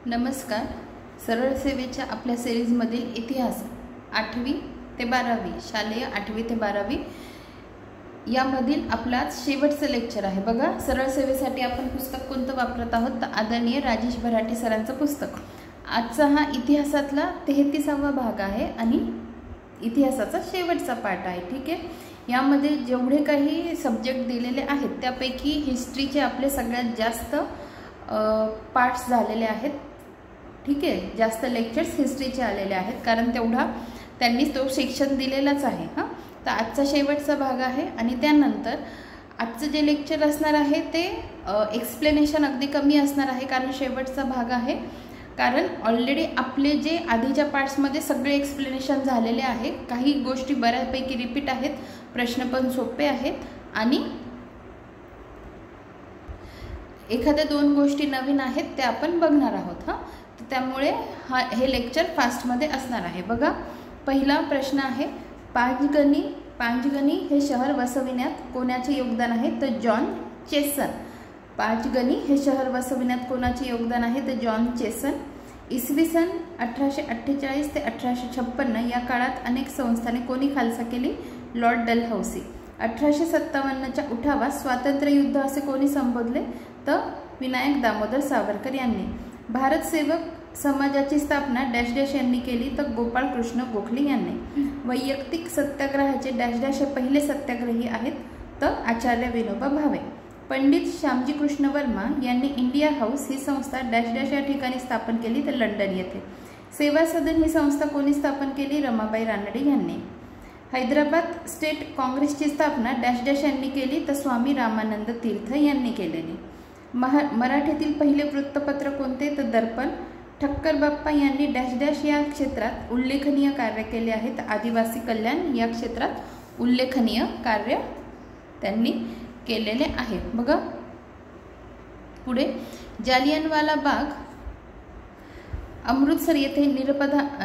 नमस्कार. सरळ सेवेच्या आपल्या सिरीजमधील इतिहास 8वी ते 12वी शालेय 8वी ते 12वी यामधील आपला शेवटचं लेक्चर आहे. बघा, सरळ सेवेसाठी आपण पुस्तक कोणतं वापरत आहोत तर आदरणीय राजेश भराटे सरांचं पुस्तक. आजचा हा इतिहासातला 33वा भाग आहे आणि इतिहासाचा शेवटचा पाठ आहे. ठीक आहे. यामध्ये जेवढे काही सब्जेक्ट दिलेले आहेत त्यापैकी हिस्ट्रीचे आपले सगळ्यात जास्त पार्ट्स झालेले आहेत. ठीक आहे. जास्त लेक्चर्स हिस्ट्रीचे आलेले आहेत कारण तेवढा त्यांनी तो सेक्शन दिलेलाच आहे. हां, तर आजचा शेवटचा भाग आहे आणि त्यानंतर आजचं जे लेक्चर असणार आहे ते एक्सप्लेनेशन अगदी कमी असणार आहे कारण शेवटचा भाग आहे. कारण ऑलरेडी आपले जे आधीच्या पार्ट्समध्ये सगळे एक्सप्लेनेशन झालेले आहे. काही गोष्टी बऱ्यापैकी रिपीट आहेत, प्रश्न पण सोपे आहेत आणि एखाद्या 2 गोष्टी नवीन आहेत त्या आपण बघणार आहोत. हां, तर त्यामुळे हे लेक्चर फास्टमध्ये असणार आहे. बघा, पहिला प्रश्न आहे, पाचगणी हे शहर वसविण्यात कोणाचे योगदान आहे तर जॉन चेसन. पाचगणी हे शहर वसविण्यात कोणाचे योगदान आहे तर जॉन चेसन. इसवी सन 1848 ते 1856 या काळात अनेक संस्थाने कोणी खालसा केली? Lord Dalhousie. 1857च्या उठावात स्वातंत्र्य युद्ध असे कोणी संबोधले तर विनायक दामोदर सावरकर यांनी. भारत सेवक समाजाची स्थापना डॅश डॅश यांनी केली तर गोपाळ कृष्ण गोखले यांनी. वैयक्तिक सत्याग्रहाचे डॅश डॅश हे पहिले सत्याग्रही आहेत तर आचार्य विनोबा भावे. पंडित श्यामजी कृष्ण वर्मा यांनी इंडिया हाऊस ही संस्था डॅश डॅश या ठिकाणी स्थापन केली तर लंडन येथे. सेवा सदन ही संस्था कोणी स्थापन केली? रमाबाई रानडे यांनी. हैदराबाद स्टेट काँग्रेसची स्थापना डॅश डॅश यांनी केली तर स्वामी रामानंद तीर्थ यांनी केलेली. मराठीतील पहिले वृत्तपत्र कोणते तर दर्पण. ठक्कर बाप्पा यांनी डॅश डॅश या क्षेत्रात उल्लेखनीय कार्य केले आहे तर आदिवासी कल्याण या क्षेत्रात उल्लेखनीय कार्य त्यांनी केलेले आहे. बघा पुढे, जालियनवाला बाग अमृतसर येथे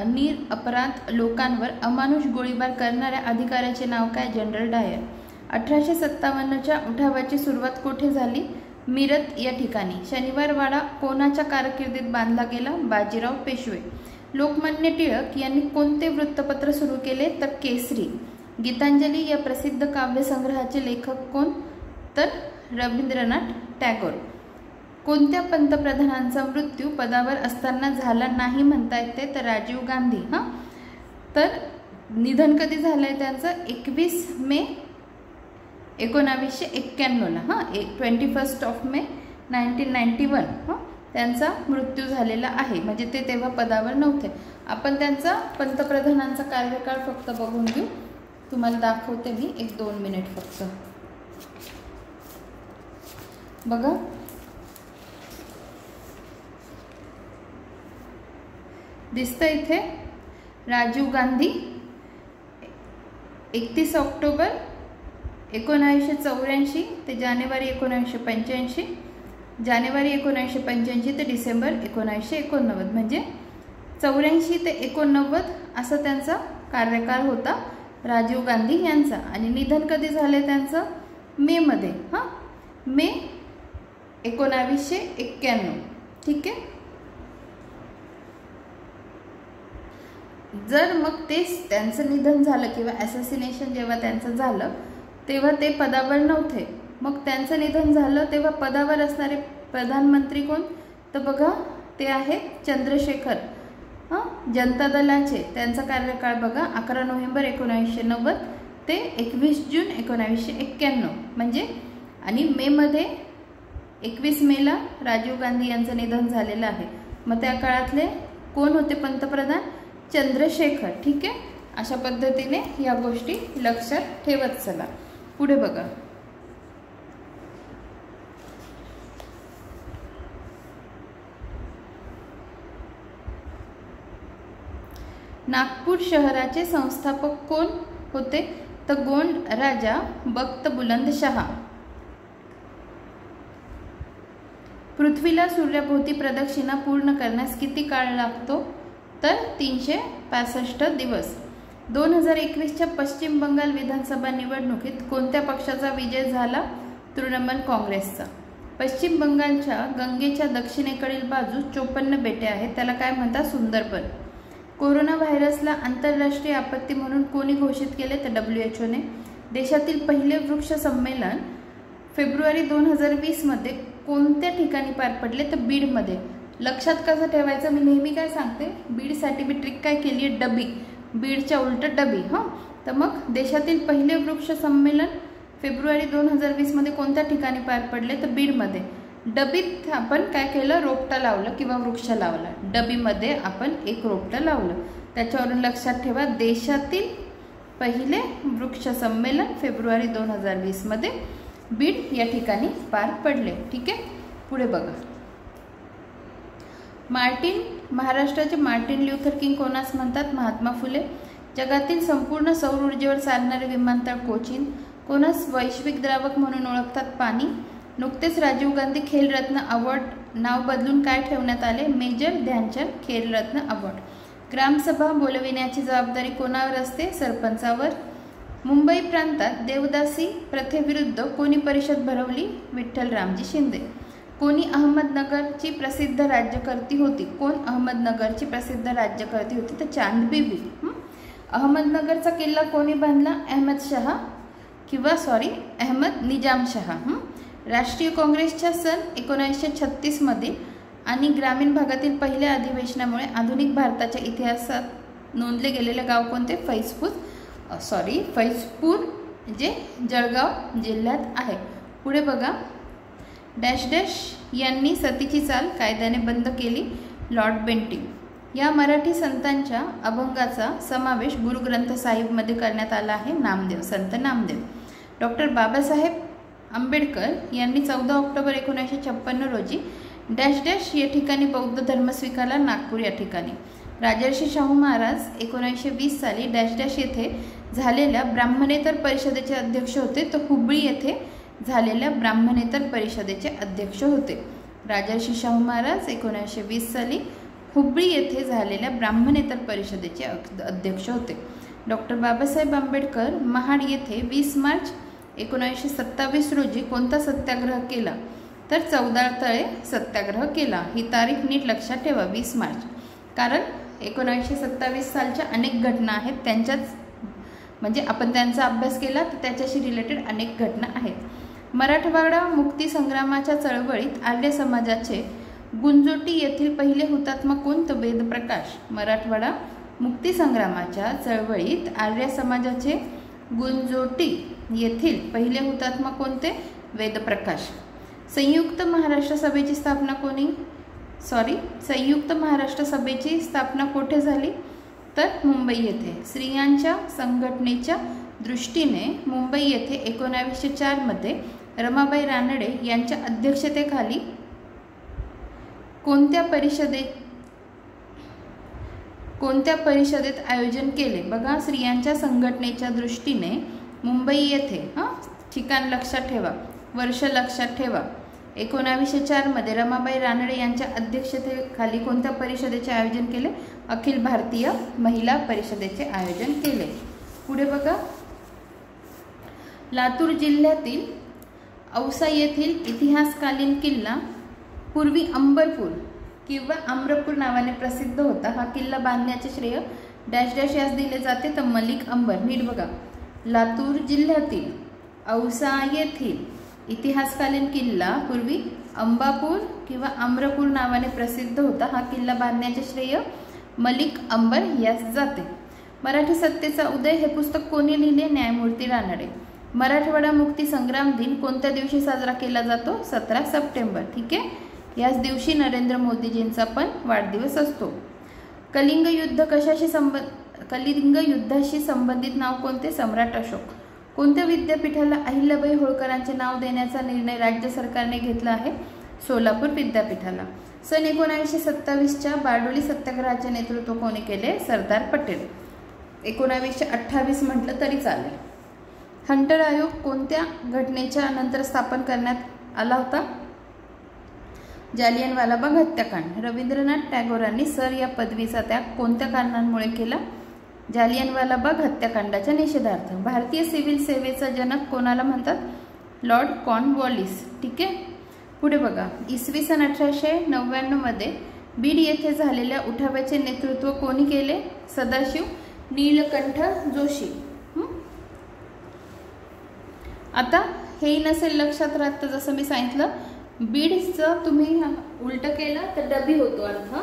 निरपराध लोकांवर अमानुष गोळीबार करणाऱ्या अधिकाऱ्याचे नाव काय? जनरल डायर. 1857च्या उठावाची सुरुवात कोठे झाली? मिरत या ठिकाणी. शनिवारवाडा कोणाच्या कारकिर्दीत बांधला गेला? बाजीराव पेशवे. लोकमान्य टिळक यांनी कोणते वृत्तपत्र सुरू केले तर केसरी. गीतांजली या प्रसिद्ध काव्यसंग्रहाचे लेखक कोण तर रवींद्रनाथ टागोर. कोणत्या पंतप्रधानांचा मृत्यू पदावर असताना झाला नाही म्हणता येते तर राजीव गांधी. हां, तर निधन कधी झालंय त्यांचं? 21 मे 1991ला. हां, 21 मे 1991 हां त्यांचा मृत्यू झालेला आहे. म्हणजे ते तेव्हा पदावर नव्हते. आपण त्यांचा पंतप्रधानांचा कार्यकाळ फक्त बघून घेऊ. तुम्हाला दाखवते मी 1-2 मिनिट फक्त. बघा, दिसतं इथे राजीव गांधी 31 ऑक्टोबर 1984 ते जानेवारी 1985, जानेवारी 1985 ते डिसेंबर 1989, म्हणजे 84 ते 89 असा त्यांचा कार्यकाळ होता राजीव गांधी यांचा. आणि निधन कधी झाले त्यांचं? मे मध्ये. हां, मे 1991. ठीक आहे. जर मग तेच त्यांचं निधन झालं किंवा ॲसॅसिनेशन जेव्हा त्यांचं झालं तेव्हा ते पदावर नव्हते. मग त्यांचं निधन झालं तेव्हा पदावर असणारे प्रधानमंत्री कोण तर बघा ते आहेत चंद्रशेखर. हां, जनता दलाचे. त्यांचा कार्यकाळ बघा 11 नोव्हेंबर 1990 ते 21 जून 1991 म्हणजे. आणि मेमध्ये 21 मेला राजीव गांधी यांचं निधन झालेलं आहे. मग त्या काळातले कोण होते पंतप्रधान? चंद्रशेखर. ठीक आहे. अशा पद्धतीने या गोष्टी लक्षात ठेवत चला. पुढे बघा, नागपूर शहराचे संस्थापक कोण होते तर गोंड राजा बख्त बुलंद शहा. पृथ्वीला सूर्याभोवती प्रदक्षिणा पूर्ण करण्यास किती काळ लागतो तर 365 दिवस. 2021च्या पश्चिम बंगाल विधानसभा निवडणुकीत कोणत्या पक्षाचा विजय झाला? तृणमूल काँग्रेसचा. पश्चिम बंगालच्या गंगेच्या दक्षिणेकडील बाजूस 54 बेटे आहेत, त्याला काय म्हणतात? सुंदरबन. कोरोना व्हायरसला आंतरराष्ट्रीय आपत्ती म्हणून कोणी घोषित केले? तर WHO ने. देशातील पहिले वृक्ष संमेलन फेब्रुवारी 2020 मध्ये कोणत्या ठिकाणी पार पडले? तर बीडमध्ये. लक्षात कसं ठेवायचं, मी नेहमी काय सांगते, बीडसाठी मी ट्रिक काय केली आहे? डबी. बीडच्या उलट डबी. हां, तर मग देशातील पहिले वृक्ष संमेलन फेब्रुवारी 2020 मध्ये कोणत्या ठिकाणी पार पडले? तर बीडमध्ये. डबीत आपण काय केलं? रोपटं लावलं किंवा वृक्ष लावला. डबीमध्ये आपण एक रोपटं लावलं. त्याच्यावरून लक्षात ठेवा, देशातील पहिले वृक्ष संमेलन फेब्रुवारी 2020 मध्ये बीड या ठिकाणी पार पडले. ठीक आहे, पुढे बघा. महाराष्ट्राचे मार्टिन ल्युथर किंग कोणास म्हणतात? महात्मा फुले. जगातील संपूर्ण सौर ऊर्जेवर चालणारे विमानतळ कोचीन. कोणास वैश्विक द्रावक म्हणून ओळखतात? पाणी. नुकतेच राजीव गांधी खेलरत्न अवॉर्ड नाव बदलून काय ठेवण्यात आले? Major Dhyan Chand Khel Ratna award. ग्रामसभा बोलविण्याची जबाबदारी कोणावर असते? सरपंचावर. मुंबई प्रांतात देवदासी प्रथेविरुद्ध कोणी परिषद भरवली? विठ्ठलरामजी शिंदे. कोणी अहमदनगरची प्रसिद्ध राज्यकर्ती होती? कोण अहमदनगरची प्रसिद्ध राज्यकर्ती होती? तर चांद बीबी. अहमदनगरचा किल्ला कोणी बांधला? अहमद निजाम शहा. राष्ट्रीय काँग्रेसच्या सन 1936 मध्ये आणि ग्रामीण भागातील पहिल्या अधिवेशनामुळे आधुनिक भारताच्या इतिहासात नोंदले गेलेले गाव कोणते? फैजपूर जे जळगाव जिल्ह्यात आहे. पुढे बघा. डॅश डॅश यांनी सतीची चाल कायद्याने बंद केली? Lord Bentinck. या मराठी संतांच्या अभंगाचा समावेश गुरुग्रंथ साहिबमध्ये करण्यात आला आहे? नामदेव, संत नामदेव. डॉक्टर बाबासाहेब आंबेडकर यांनी 14 ऑक्टोबर 1956 रोजी डॅश डॅश या ठिकाणी बौद्ध धर्म स्वीकारला? नागपूर या ठिकाणी. राजर्षी शाहू महाराज 1920 साली डॅश डॅश येथे झालेल्या ब्राह्मणेतर परिषदेचे अध्यक्ष होते? तर हुबळी येथे झालेल्या ब्राह्मणेतर परिषदेचे अध्यक्ष होते. राजर्षी शाहू महाराज 1920 साली हुबळी येथे झालेल्या ब्राह्मणेतर परिषदेचे अध्यक्ष होते. डॉक्टर बाबासाहेब आंबेडकर महाड येथे 20 मार्च 1927 रोजी कोणता सत्याग्रह केला? तर चौदाळतळे सत्याग्रह केला. ही तारीख नीट लक्षात ठेवा, 20 मार्च. कारण 1927 सालच्या अनेक घटना आहेत, त्यांच्याच म्हणजे आपण त्यांचा अभ्यास केला तर त्याच्याशी रिलेटेड अनेक घटना आहेत. मराठवाडा मुक्ती संग्रामाच्या चळवळीत आर्य समाजाचे गुंजोटी येथील पहिले हुतात्मा कोण? तर वेदप्रकाश. मराठवाडा मुक्ती संग्रामाच्या चळवळीत आर्य समाजाचे गुंजोटी येथील पहिले हुतात्मा कोणते? वेदप्रकाश. संयुक्त महाराष्ट्र सभेची स्थापना कोठे झाली? तर मुंबई येथे. स्त्रियांच्या संघटनेच्या दृष्टीने मुंबई येथे 1904 मध्ये रमाबाई रानडे यांच्या अध्यक्षतेखाली कोणत्या परिषदेत आयोजन केले? बघा, स्त्रियांच्या संघटनेच्या दृष्टीने मुंबई येथे. ठिकाण लक्षात ठेवा, वर्ष लक्षात ठेवा. 1904 मध्ये रमाबाई रानडे यांच्या अध्यक्षतेखाली कोणत्या परिषदेचे आयोजन केले? अखिल भारतीय महिला परिषदेचे आयोजन केले. पुढे बघा. लातूर जिल्ह्यातील औसा येथील इतिहासकालीन किल्ला पूर्वी अंबरपूर किंवा आम्रपूर नावाने प्रसिद्ध होता. हा किल्ला बांधण्याचे श्रेय डॅश डॅश यास दिले जाते? तर मलिक अंबर. नीट बघा. लातूर जिल्ह्यातील औसा येथील इतिहासकालीन किल्ला पूर्वी अंबापूर किंवा आम्रपूर नावाने प्रसिद्ध होता. हा किल्ला बांधण्याचे श्रेय मलिक अंबर यास जाते. मराठी सत्तेचा उदय हे पुस्तक कोणी लिहिले? न्यायमूर्ती रानडे. मराठवाडा मुक्ती संग्राम दिन कोणत्या दिवशी साजरा केला जातो? 17 सप्टेंबर. ठीक आहे, याच दिवशी नरेंद्र मोदीजींचा पण वाढदिवस असतो. कलिंग युद्धाशी संबंधित नाव कोणते? सम्राट अशोक. कोणत्या विद्यापीठाला अहिल्याबाई होळकरांचे नाव देण्याचा निर्णय राज्य सरकारने घेतला आहे? सोलापूर विद्यापीठाला. सन 1927च्या बारडोली सत्याग्रहाचे नेतृत्व कोणी केले? सरदार पटेल. 1928 म्हटलं तरी चालेल. हंटर आयोग कोणत्या घटनेच्या नंतर स्थापन करण्यात आला होता? जालियनवाला बाग हत्याकांड. रवींद्रनाथ टागोरांनी सर या पदवीचा त्याग कोणत्या कारणांमुळे केला? जालियनवाला बाग हत्याकांडाच्या निषेधार्थ. भारतीय सिव्हिल सेवेचा जनक कोणाला म्हणतात? Lord Cornwallis. ठीक आहे. पुढे बघा, इसवी सन 1899 मध्ये बीड येथे झालेल्या उठावाचे नेतृत्व कोणी केले? सदाशिव नीलकंठ जोशी। आता हे नसेल लक्षात राहत, जसं मी सांगितलं बीडचं तुम्ही उलट केलं तर डबी होतो अर्थ।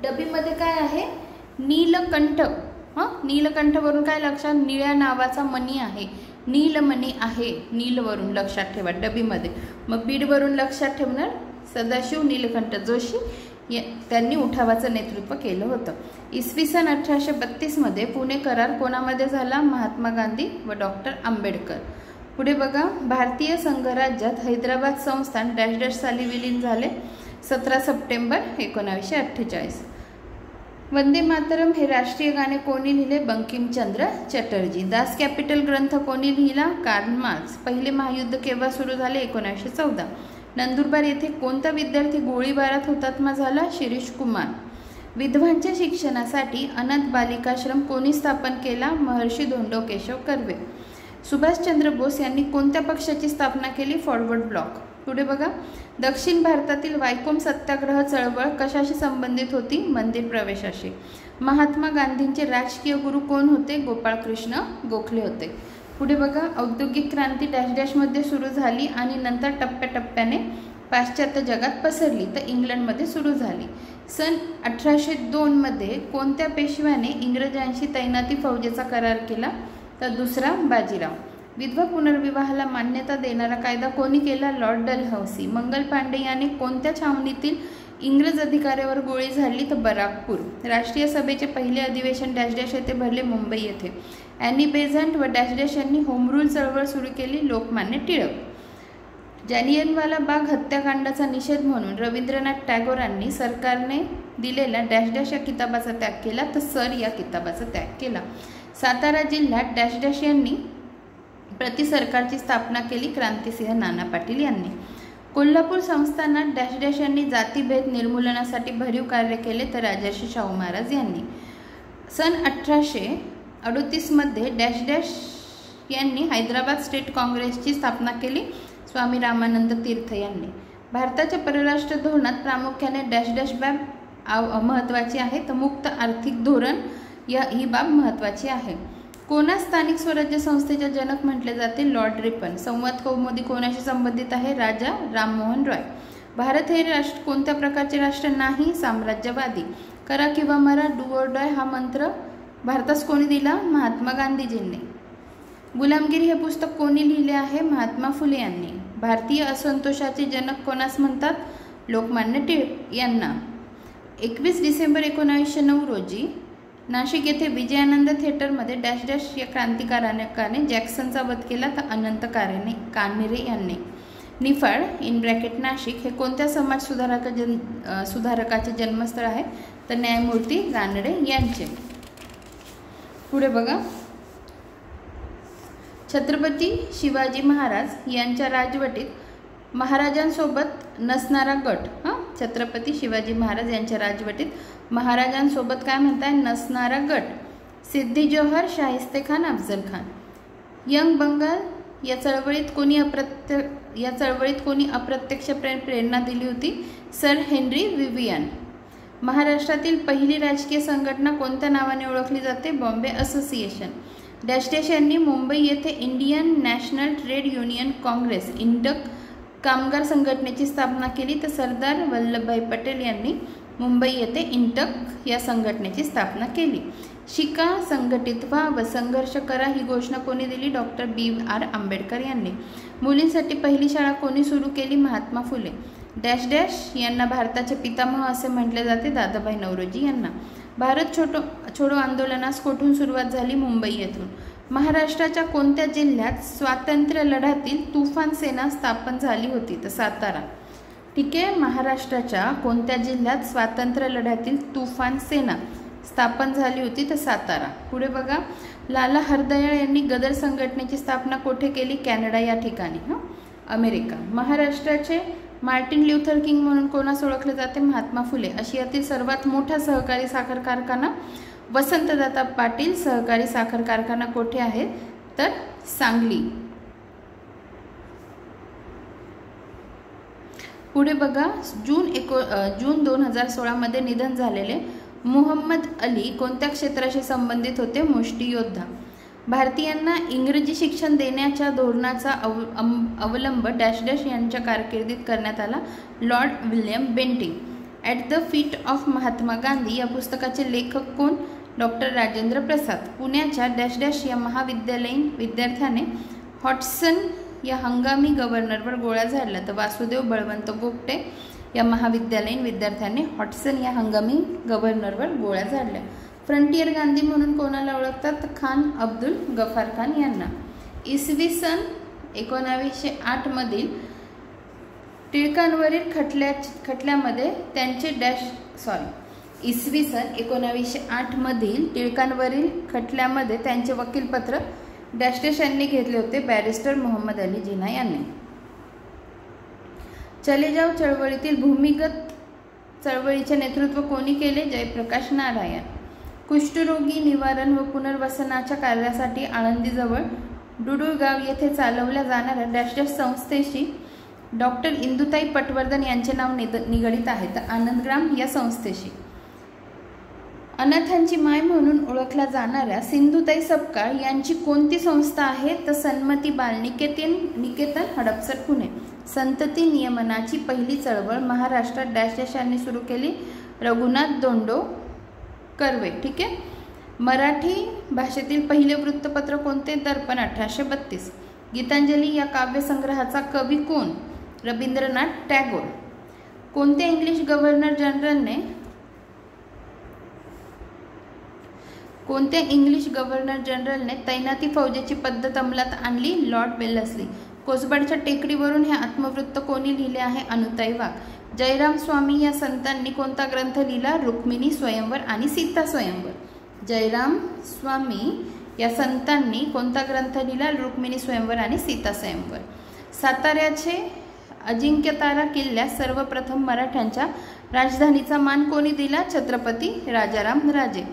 डबीमध्ये काय आहे? नीलकंठ। नीलकंठ वरून काय लक्षात? निळ्या नावाचा मणी आहे, नीलमणी आहे, नीलवरून लक्षात ठेवा डबीमध्ये। मग बीडवरून लक्षात ठेवणार सदाशिव नीलकंठ जोशी, त्यांनी उठावाचं नेतृत्व केलं होतं। इसवी सन 1832 मध्ये पुणे करार कोणामध्ये झाला? महात्मा गांधी व डॉक्टर आंबेडकर। पुढे बघा, भारतीय संघराज्यात हैदराबाद संस्थान डॅश डॅश साली विलीन झाले? 17 सप्टेंबर 1948। वंदे मातरम हे राष्ट्रीय गाणे कोणी लिहिले? बंकिमचंद्र चटर्जी। दास कॅपिटल ग्रंथ कोणी लिहिला? Karl Marx. पहिले महायुद्ध केव्हा सुरू झाले? 1914। नंदुरबार येथे कोणता विद्यार्थी गोळीबारात हुतात्मा झाला? शिरीष कुमार। विधवांच्या शिक्षणासाठी अनाथ बालिकाश्रम कोणी स्थापन केला? महर्षी धोंडो केशव कर्वे। सुभाषचंद्र बोस यांनी कोणत्या पक्षाची स्थापना केली? Forward block. पुढे बघा, दक्षिण भारतातील वायकोम सत्याग्रह चळवळ कशाशी संबंधित होती? मंदिर प्रवेशाशी। महात्मा गांधींचे राजकीय गुरु कोण होते? गोपाळकृष्ण गोखले होते। पुढे बघा, औद्योगिक क्रांती डॅश डॅशमध्ये सुरू झाली आणि नंतर टप्प्याटप्प्याने पाश्चात्य जगात पसरली तर इंग्लंडमध्ये सुरू झाली। सन 1802 मध्ये कोणत्या पेशव्याने इंग्रजांशी तैनाती फौजेचा करार केला? तर दुसरा बाजीराव। विधवा पुनर्विवाहाला मान्यता देणारा कायदा कोणी केला? Lord Dalhousie. मंगल पांडे यांनी कोणत्या छावणीतील इंग्रज अधिकाऱ्यावर गोळी झाडली? तर बराकपूर। राष्ट्रीय सभेचे पहिले अधिवेशन डॅश डॅश येथे भरले? मुंबई येथे। ॲनी बेझंट व डॅश डॅश यांनी होम रूल चळवळ सुरू केली? लोकमान्य टिळक। जालियनवाला बाग हत्याकांडाचा निषेध म्हणून रवींद्रनाथ टागोरांनी सरकारने दिलेल्या डॅश डॅश या किताबाचा त्याग केला? तर सर या किताबाचा त्याग केला। सातारा जिल्ह्यात डॅश डॅश यांनी प्रति सरकारची स्थापना केली? क्रांतिसिंह नाना पाटील यांनी। कोल्हापूर संस्थानात डॅश डॅश यांनी जातीभेद निर्मूलनासाठी भरीव कार्य केले? तर राजर्षी शाहू महाराज यांनी। सन 1838 मध्ये डॅश डॅश यांनी हैदराबाद स्टेट काँग्रेसची स्थापना केली? स्वामी रामानंद तीर्थ यांनी। भारताच्या परराष्ट्र धोरणात प्रामुख्याने डॅश डॅश बाब महत्त्वाची आहे? तर मुक्त आर्थिक धोरण ही बाब महत्त्वाची आहे। कोणास स्थानिक स्वराज्य संस्थेचे जनक म्हटले जाते? Lord Ripon. संवाद कौमुदी कोणाशी संबंधित आहे? राजा राममोहन रॉय। भारत हे राष्ट्र कोणत्या प्रकारचे राष्ट्र नाही? साम्राज्यवादी। करा किंवा मरा, डू ऑर डाय हा मंत्र भारतास कोणी दिला? महात्मा गांधीजींनी। गुलामगिरी हे पुस्तक कोणी लिहिले आहे? महात्मा फुले यांनी। भारतीय असंतोषाचे जनक कोणास म्हणतात? लोकमान्य टिळक यांना। 21 डिसेंबर 1909 रोजी नाशिक येथे विजयानंद थिएटरमध्ये डॅश डॅश या क्रांतिकारकाने जॅक्सनचा वध केला? तर अनंत कानेरे यांनी। निफाड इन ब्रॅकेट नाशिक हे कोणत्या समाज सुधारकाचे जन्मस्थळ आहे? तर न्यायमूर्ती रानडे यांचे। पुढे बघा, छत्रपती शिवाजी महाराज यांच्या राजवटीत महाराजांसोबत नसणारा गट। छत्रपती शिवाजी महाराज यांच्या राजवटीत महाराजांसोबत काय म्हणताय? नसणारा गट। सिद्दी जोहर, शाहिस्ते खान, अफजल खान। यंग बंगाल या चळवळीत कोणी अप्रत्यक्ष प्रेरणा दिली होती? Sir Henry Vivian. महाराष्ट्रातील पहिली राजकीय संघटना कोणत्या नावाने ओळखली जाते? बॉम्बे असोसिएशन। डॅश डॅश यांनी मुंबई येथे Indian national trade union Congress INTUC कामगार संघटनेची स्थापना केली? तर सरदार वल्लभभाई पटेल यांनी मुंबई येथे इंटक या संघटनेची स्थापना केली। शिका, संघटित व्हा व संघर्ष करा ही घोषणा कोणी दिली? डॉक्टर BR आंबेडकर यांनी। मुलींसाठी पहिली शाळा कोणी सुरू केली? महात्मा फुले। डॅश डॅश यांना भारताचे पितामह असे म्हटले जाते? दादाभाई नौरोजी यांना। भारत छोडो आंदोलनास कुठून सुरुवात झाली? मुंबई येथून। महाराष्ट्राच्या कोणत्या जिल्ह्यात स्वातंत्र्य लढ्यातील तुफान सेना स्थापन झाली होती? तर सातारा। ठीक आहे, महाराष्ट्राच्या कोणत्या जिल्ह्यात स्वातंत्र्य लढ्यातील तुफान सेना स्थापन झाली होती? तर सातारा। पुढे बघा, लाला हरदयाळ यांनी गदर संघटनेची स्थापना कुठे केली? कॅनडा या ठिकाणी, अमेरिका। महाराष्ट्राचे मार्टिन ल्युथर किंग म्हणून कोणास ओळखले जाते? महात्मा फुले। आशियातील सर्वात मोठा सहकारी साखर कारखाना वसंतदादा पाटील सहकारी साखर कारखाना कोठे आहे? तर सांगली। पुढे बघा, जून 2016 मध्ये निधन झालेले मुहम्मद अली कोणत्या क्षेत्राशी संबंधित होते? मुष्टियोद्धा. भारतीयांना इंग्रजी शिक्षण देण्याच्या धोरणाचा अवलंब डॅश डॅश यांच्या कारकिर्दीत करण्यात आला. Lord William Bentinck. At the feet of Mahatma Gandhi या पुस्तकाचे लेखक कोण? डॉक्टर राजेंद्र प्रसाद. पुण्याच्या डॅश डॅश या महाविद्यालयीन विद्यार्थ्याने हॉटसन या हंगामी गव्हर्नरवर गोळ्या झाडल्या. तर वासुदेव बळवंत गोगटे या महाविद्यालयीन विद्यार्थ्याने हॉटसन या हंगामी गव्हर्नरवर गोळ्या झाडल्या. फ्रंटियर गांधी म्हणून कोणाला ओळखतात? खान अब्दुल गफार खान यांना. इसवी सन 1908 मधील टिळकांवरील खटल्यामध्ये त्यांचे इसवी सन 1908 मधील टिळकांवरील खटल्यामध्ये त्यांचे वकीलपत्र डॅश डॅश यांनी घेतले होते. बॅरिस्टर मोहम्मद अली जिना यांनी. चले जाव चळवळीतील भूमिगत चळवळीचे नेतृत्व कोणी केले? जयप्रकाश नारायण. कुष्ठरोगी निवारण व पुनर्वसनाच्या कार्यासाठी आळंदीजवळ डुडुळगाव येथे चालवल्या जाणाऱ्या डॅश डॅश संस्थेशी डॉक्टर इंदुताई पटवर्धन यांचे नाव निगडित आहे. तर आनंदग्राम या संस्थेशी. अनाथांची माय म्हणून ओळखल्या जाणाऱ्या सिंधुताई सपकाळ यांची कोणती संस्था आहे? तर सन्मती बाल निकेतन, हडपसर, पुणे. संतती नियमनाची पहिली चळवळ महाराष्ट्रात डॅश डॅश यांनी सुरू केली. रघुनाथ दोंडो कर्वे. ठीक आहे. मराठी भाषेतील पहिले वृत्तपत्र कोणते? दर्पण, 1832. गीतांजली या काव्यसंग्रहाचा कवी कोण? रवींद्रनाथ टागोर. कोणत्या इंग्लिश गव्हर्नर जनरलने तैनाती फौजेची पद्धत अंमलात आणली? लॉर्ड वेल्लेस्ली. कोसबाडच्या टेकडीवरून हे आत्मवृत्त कोणी लिहिले आहे? अनुताई वाघ. जयराम स्वामी या संतांनी कोणता ग्रंथ लिहिला? रुक्मिणी स्वयंवर आणि सीता स्वयंवर. जयराम स्वामी या संतांनी कोणता ग्रंथ लिहिला? रुक्मिणी स्वयंवर आणि सीता स्वयंवर. साताऱ्याचे अजिंक्यतारा किल्ल्यास सर्वप्रथम मराठ्यांच्या राजधानीचा मान कोणी दिला? छत्रपती राजाराम राजे.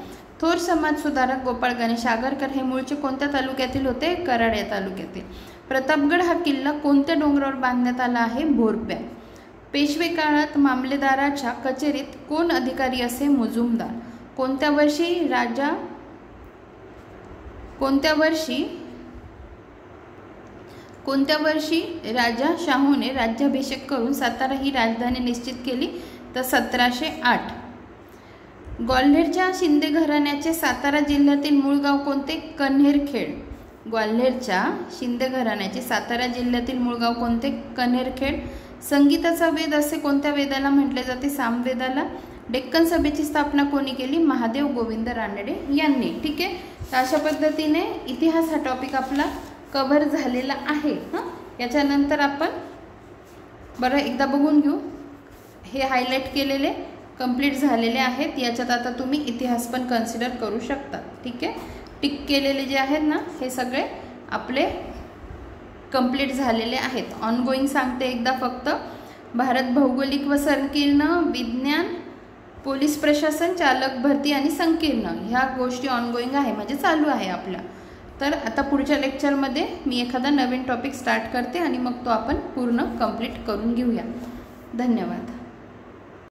थोर समाज सुधारक गोपाळ गणेश आगरकर हे मूळचे कोणत्या तालुक्यातील होते? कराड या तालुक्यातील. प्रतापगड हा किल्ला कोणत्या डोंगरावर बांधण्यात आला आहे? भोरप्या. पेशवे काळात मामलेदाराच्या कचेरीत कोण अधिकारी असे? मुजुमदार. कोणत्या वर्षी राजा शाहूने राज्याभिषेक करून सातारा ही राजधानी निश्चित केली? तर 1708. ग्वाल्हेरच्या शिंदे घराण्याचे सातारा जिल्ह्यातील मूळ गाव कोणते? कन्हेरखेड. ग्वाल्हेरच्या शिंदे घराण्याचे सातारा जिल्ह्यातील मूळ गाव कोणते? कन्हेरखेड. संगीताचा वेद असे कोणत्या वेदाला म्हटले जाते? सामवेदाला. डेक्कन सभेची स्थापना कोणी केली? महादेव गोविंद रानडे यांनी. ठीक आहे. तर अशा पद्धतीने इतिहास हा टॉपिक आपला कव्हर झालेला आहे. याच्यानंतर आपण एकदा बघून घेऊ. हे हायलाईट केलेले कंप्लीट झालेले आहेत. याच्यात आता तुम्ही इतिहास पण कन्सिडर करू शकता. ठीक आहे. टिक केलेले जे आहेत ना, हे सगळे आपले कंप्लीट झालेले आहेत. ऑनगोईंग सांगते एकदा फक्त. भारत भौगोलिक व संकीर्ण, विज्ञान, पोलीस प्रशासन, चालक भरती आणि संकीर्ण ह्या गोष्टी ऑनगोईंग आहे, म्हणजे चालू आहे आपल्या. तर आता पुढच्या लेक्चरमध्ये मी एखादा नवीन टॉपिक स्टार्ट करते आणि मग तो आपण पूर्ण कंप्लीट करून घेऊया. धन्यवाद.